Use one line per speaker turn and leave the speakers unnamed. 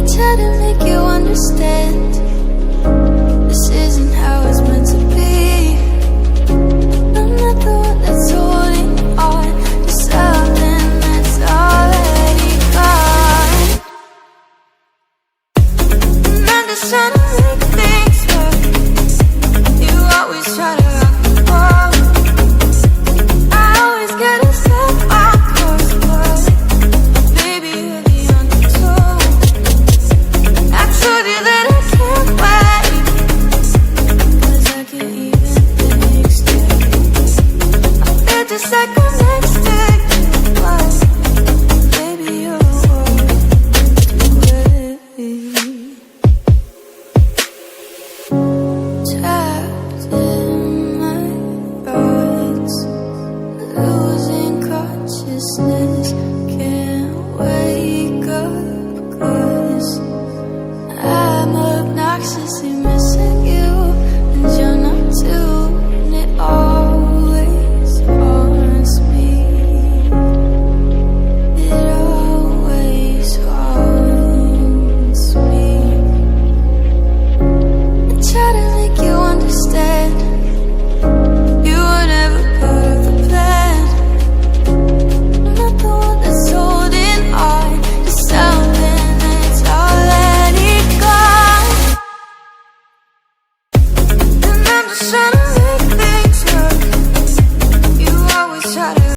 try to make you understand. This isn't how it's meant to be. I'm not the one that's holding on to something that's already gone. And I'm just trying to make things right. You always try to rock the boat. I always get a step off course, but baby, you're the undertow. I told you that I can't wait, 'cause I can't even think straight. I feel just like I'm next to you, but baby, you're away. Trapped in my thoughts, losing consciousness. Can't wake up 'cause I'm obnoxiously missing you, and you're not too. And it always haunts me. It always haunts me. I try to make you understand. You were never part of the plan. I'm not the one that's holding on to something that's already gone. And I'm just trying